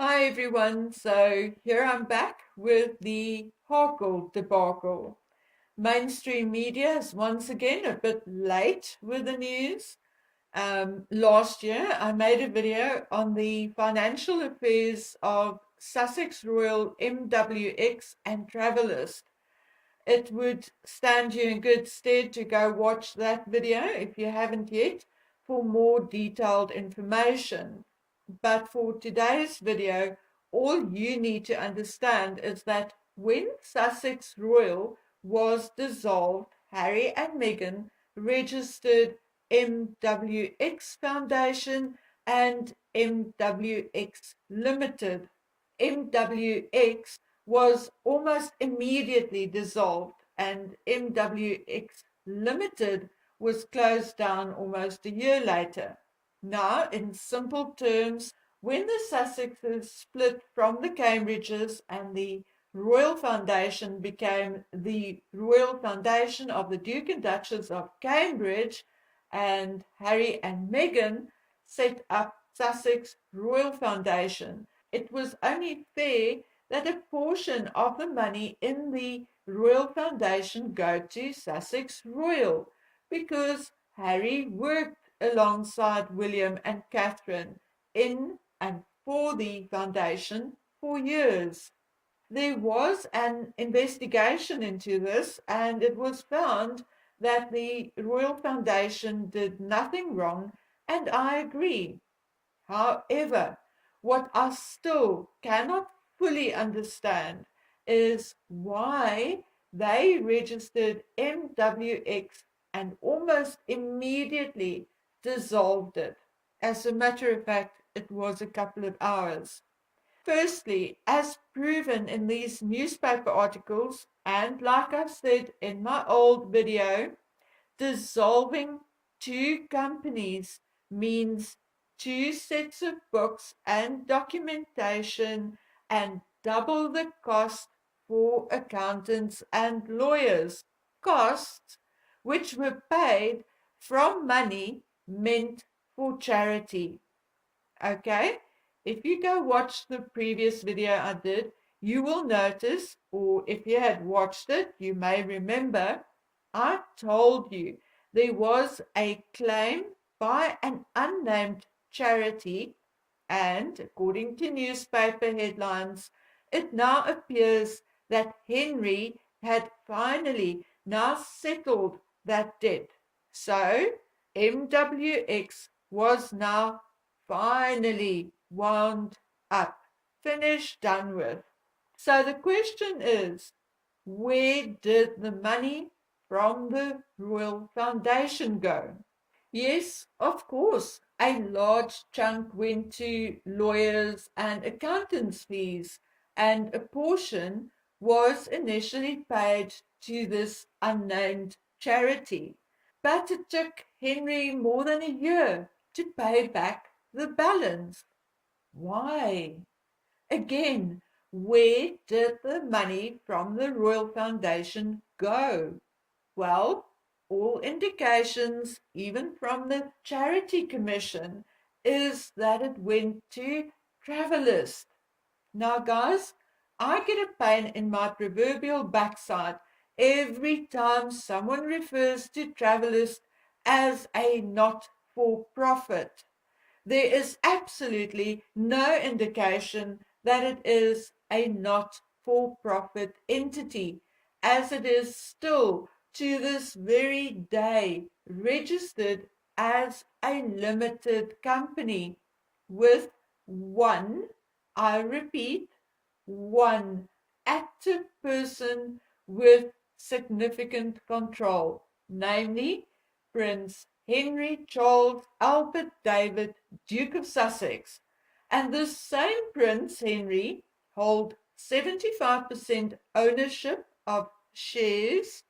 Hi everyone, so here I'm back with the Harkle debacle. Mainstream media is once again a bit late with the news. Last year I made a video on the financial affairs of Sussex Royal MWX and Travelers. It would stand you in good stead to go watch that video if you haven't yet for more detailed information. But for today's video, all you need to understand is that when Sussex Royal was dissolved, Harry and Meghan registered MWX Foundation and MWX Limited. MWX was almost immediately dissolved, and MWX Limited was closed down almost a year later. Now, in simple terms, when the Sussexes split from the Cambridges and the Royal Foundation became the Royal Foundation of the Duke and Duchess of Cambridge, and Harry and Meghan set up Sussex Royal Foundation, it was only fair that a portion of the money in the Royal Foundation go to Sussex Royal, because Harry worked alongside William and Catherine in and for the foundation for years. There was an investigation into this, and it was found that the Royal Foundation did nothing wrong, and I agree. However, what I still cannot fully understand is why they registered MWX and almost immediately dissolved it. As a matter of fact, it was a couple of hours. Firstly, as proven in these newspaper articles, and like I said in my old video, dissolving two companies means two sets of books and documentation and double the cost for accountants and lawyers. Costs which were paid from money meant for charity. Okay? If you go watch the previous video I did, you will notice, or if you had watched it, you may remember, I told you there was a claim by an unnamed charity, and according to newspaper headlines, it now appears that Henry had finally now settled that debt. So MWX was now finally wound up, finished, done with. So the question is, where did the money from the Royal Foundation go? Yes, of course, a large chunk went to lawyers and accountants' fees, and a portion was initially paid to this unnamed charity. But it took Henry more than a year to pay back the balance. Why? Again, where did the money from the Royal Foundation go? Well, all indications, even from the Charity Commission, is that it went to Travelers. Now, guys, I get a pain in my proverbial backside every time someone refers to Travelers as a not-for-profit. There is absolutely no indication that it is a not-for-profit entity, as it is still to this very day registered as a limited company with one, I repeat, one active person with significant control, namely Prince Henry Charles Albert David, Duke of Sussex. And this same Prince Henry holds 75% ownership of shares,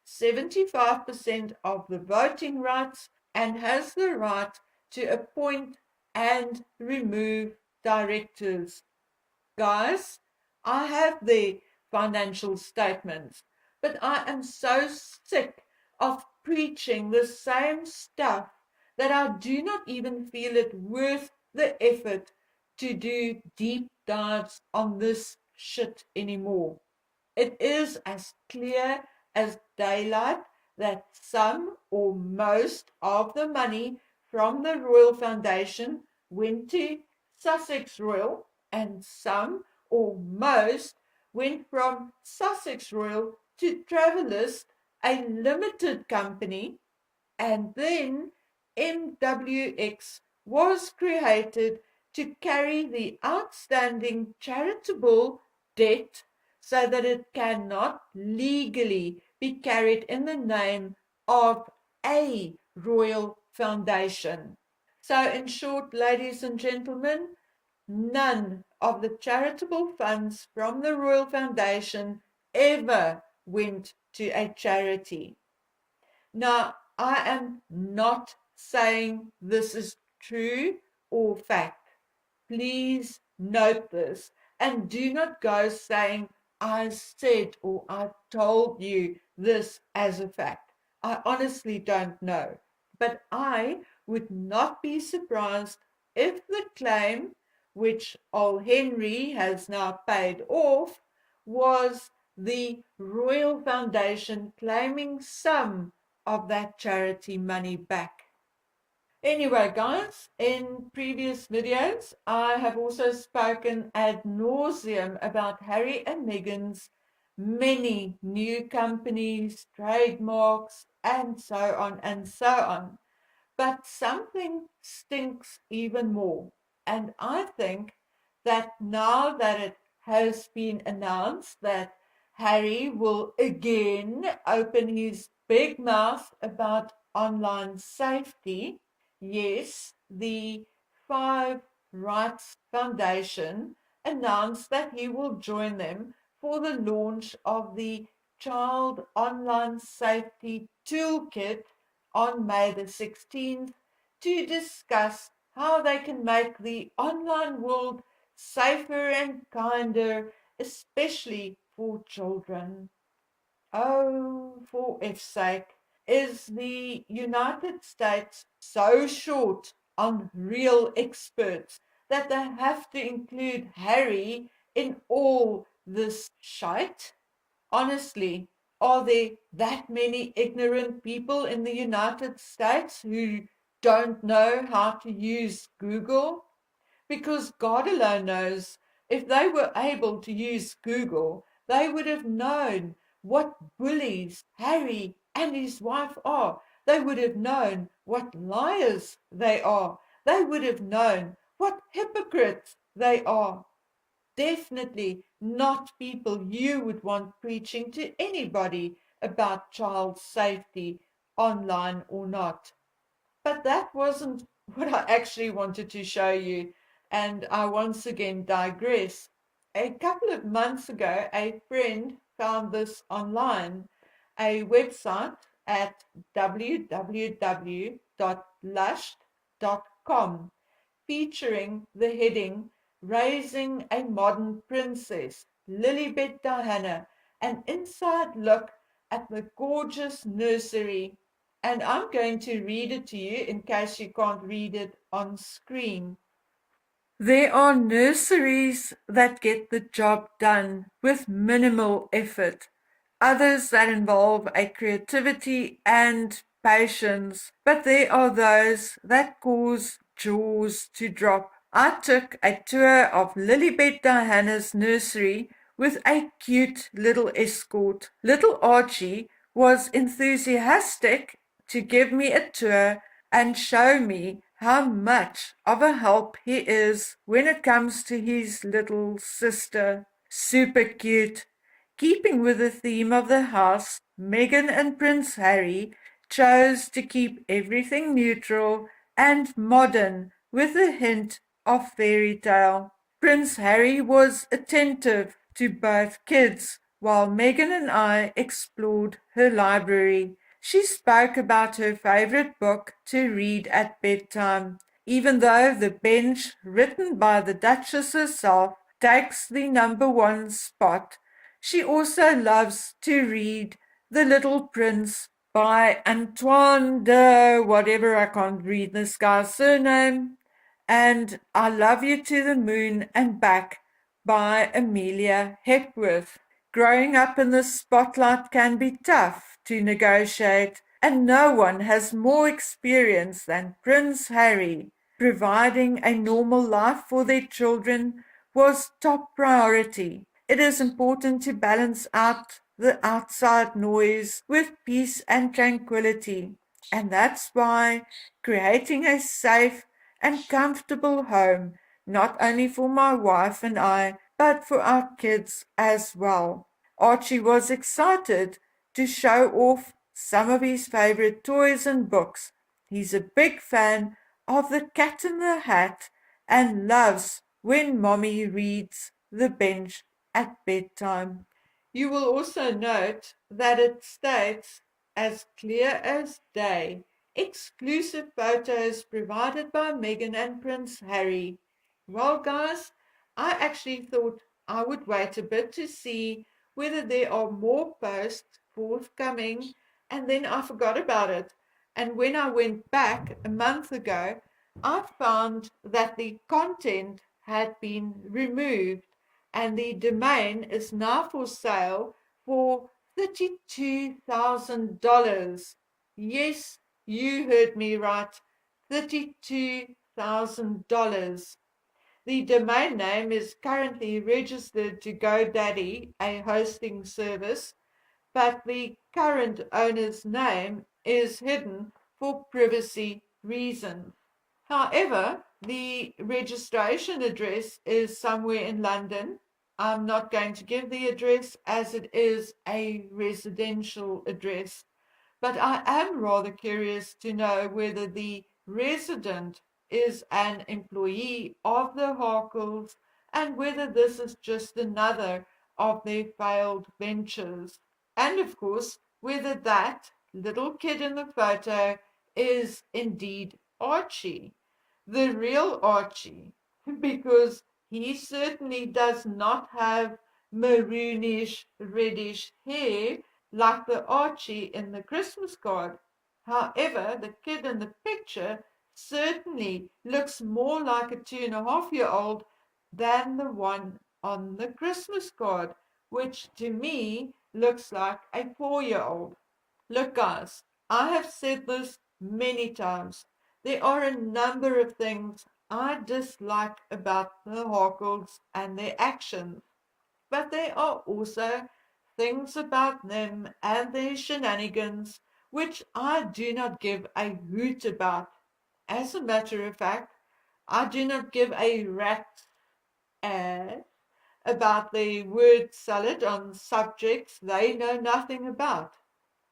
75% of the voting rights, and has the right to appoint and remove directors. Guys, I have the financial statements, but I am so sick of preaching the same stuff that I do not even feel it worth the effort to do deep dives on this shit anymore. It is as clear as daylight that some or most of the money from the Royal Foundation went to Sussex Royal, and some or most went from Sussex Royal to Travelist, a limited company, and then MWX was created to carry the outstanding charitable debt so that it cannot legally be carried in the name of a royal foundation. So, in short, ladies and gentlemen, none of the charitable funds from the Royal Foundation ever went to a charity. Now, I am not saying this is true or fact. Please note this and do not go saying, I said or I told you this as a fact. I honestly don't know. But I would not be surprised if the claim, which old Henry has now paid off, was the Royal Foundation claiming some of that charity money back. Anyway, guys, in previous videos, I have also spoken ad nauseum about Harry and Meghan's many new companies, trademarks, and so on and so on. But something stinks even more. And I think that now that it has been announced that Harry will again open his big mouth about online safety, yes, the Five Rights Foundation announced that he will join them for the launch of the Child Online Safety Toolkit on May the 16th to discuss how they can make the online world safer and kinder, especially for children. Oh, for F's sake, is the United States so short on real experts that they have to include Harry in all this shite? Honestly, are there that many ignorant people in the United States who don't know how to use Google? Because God alone knows, if they were able to use Google, they would have known what bullies Harry and his wife are. They would have known what liars they are. They would have known what hypocrites they are. Definitely not people you would want preaching to anybody about child safety, online or not. But that wasn't what I actually wanted to show you, and I once again digress. A couple of months ago, a friend found this online, a website at www.lush.com featuring the heading Raising a Modern Princess, Lilibet Diana, an inside look at the gorgeous nursery. And I'm going to read it to you in case you can't read it on screen. There are nurseries that get the job done with minimal effort, others that involve a creativity and patience, but there are those that cause jaws to drop. I took a tour of Lilibet Diana's nursery with a cute little escort. Little Archie was enthusiastic to give me a tour and show me how much of a help he is when it comes to his little sister. Super cute. Keeping with the theme of the house, Meghan and Prince Harry chose to keep everything neutral and modern with a hint of fairy tale. Prince Harry was attentive to both kids while Meghan and I explored her library. She spoke about her favorite book to read at bedtime, even though the bench written by the Duchess herself takes the number one spot. She also loves to read The Little Prince by Antoine de whatever, I can't read this guy's surname. and I Love You to the Moon and Back by Amelia Hepworth. Growing up in the spotlight can be tough to negotiate, and no one has more experience than Prince Harry. Providing a normal life for their children was top priority. It is important to balance out the outside noise with peace and tranquility, and that's why creating a safe and comfortable home, not only for my wife and I, but for our kids as well. Archie was excited to show off some of his favorite toys and books. He's a big fan of The Cat in the Hat and loves when Mommy reads The Bench at bedtime. You will also note that it states, as clear as day, exclusive photos provided by Meghan and Prince Harry. Well, guys, I actually thought I would wait a bit to see whether there are more posts forthcoming, and then I forgot about it. And when I went back a month ago, I found that the content had been removed and the domain is now for sale for $32,000. Yes, you heard me right. $32,000. The domain name is currently registered to GoDaddy, a hosting service, but the current owner's name is hidden for privacy reasons. However, the registration address is somewhere in London. I'm not going to give the address as it is a residential address, but I am rather curious to know whether the resident is an employee of the Harkles and whether this is just another of their failed ventures. And of course, whether that little kid in the photo is indeed Archie, the real Archie, because he certainly does not have maroonish, reddish hair like the Archie in the Christmas card. However, the kid in the picture certainly looks more like a 2.5-year-old than the one on the Christmas card, which to me looks like a 4-year-old. Look, guys, I have said this many times. There are a number of things I dislike about the Harkles and their actions, but there are also things about them and their shenanigans which I do not give a hoot about. As a matter of fact, I do not give a rat's ass about the word salad on subjects they know nothing about.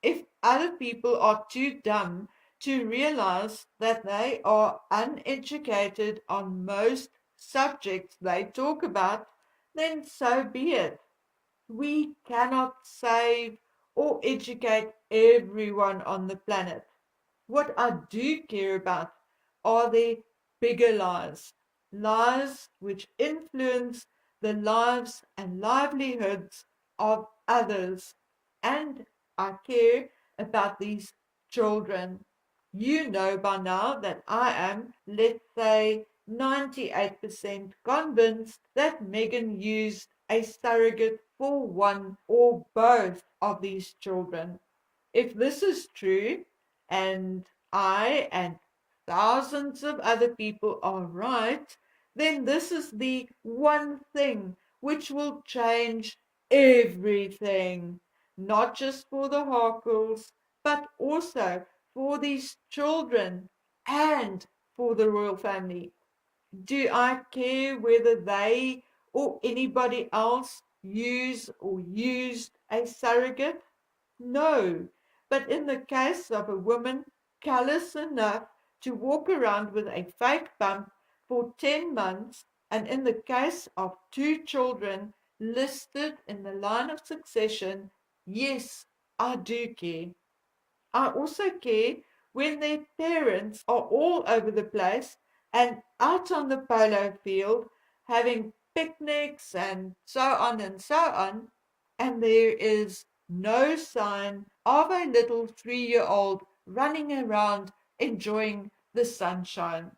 If other people are too dumb to realize that they are uneducated on most subjects they talk about, then so be it. We cannot save or educate everyone on the planet. What I do care about are the bigger lies, lies which influence the lives and livelihoods of others. And I care about these children. You know by now that I am, let's say, 98% convinced that Megan used a surrogate for one or both of these children. If this is true, and I and thousands of other people are right, then this is the one thing which will change everything, not just for the Harkles, but also for these children and for the royal family. Do I care whether they or anybody else use or used a surrogate? No, but in the case of a woman callous enough to walk around with a fake bump for 10 months, and in the case of two children listed in the line of succession, yes, I do care. I also care when their parents are all over the place and out on the polo field having picnics and so on, and there is no sign of a little 3-year-old running around enjoying the sunshine.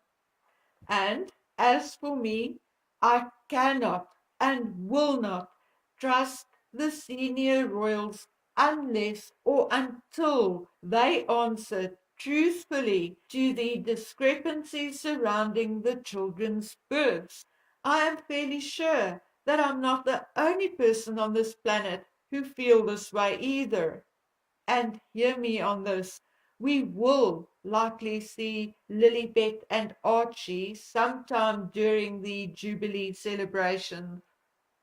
And as for me, I cannot and will not trust the senior royals unless or until they answer truthfully to the discrepancies surrounding the children's births. I am fairly sure that I'm not the only person on this planet who feel this way either. And hear me on this, we will likely see Lilibet and Archie sometime during the Jubilee celebration.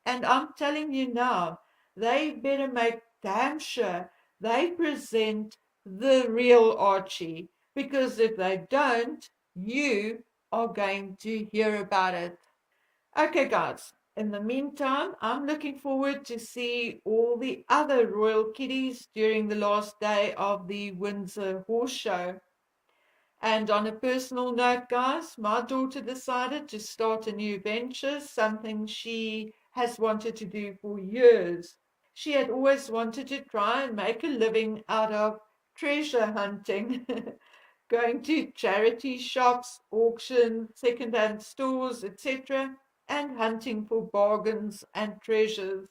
And I'm telling you now, they better make damn sure they present the real Archie, because if they don't, you are going to hear about it. Okay, guys. In the meantime, I'm looking forward to see all the other royal kiddies during the last day of the Windsor Horse Show. And on a personal note, guys, my daughter decided to start a new venture, something she has wanted to do for years. She had always wanted to try and make a living out of treasure hunting, going to charity shops, auctions, second-hand stores, etc., and hunting for bargains and treasures.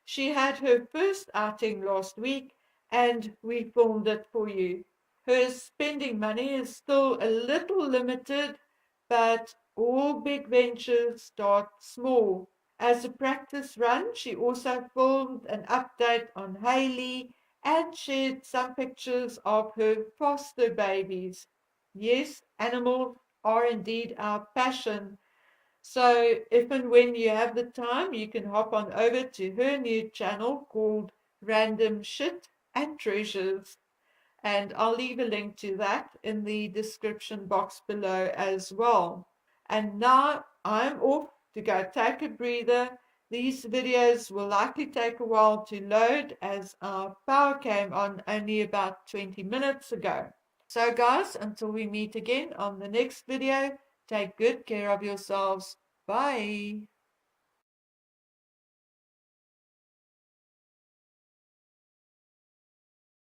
She had her first outing last week, and we filmed it for you. Her spending money is still a little limited, but all big ventures start small. As a practice run, she also filmed an update on Hayley and shared some pictures of her foster babies. Yes, animals are indeed our passion. So if and when you have the time, you can hop on over to her new channel called Random Shit and Treasures. And I'll leave a link to that in the description box below as well. And now I'm off to go take a breather. These videos will likely take a while to load as our power came on only about 20 minutes ago. So guys, until we meet again on the next video, take good care of yourselves. Bye.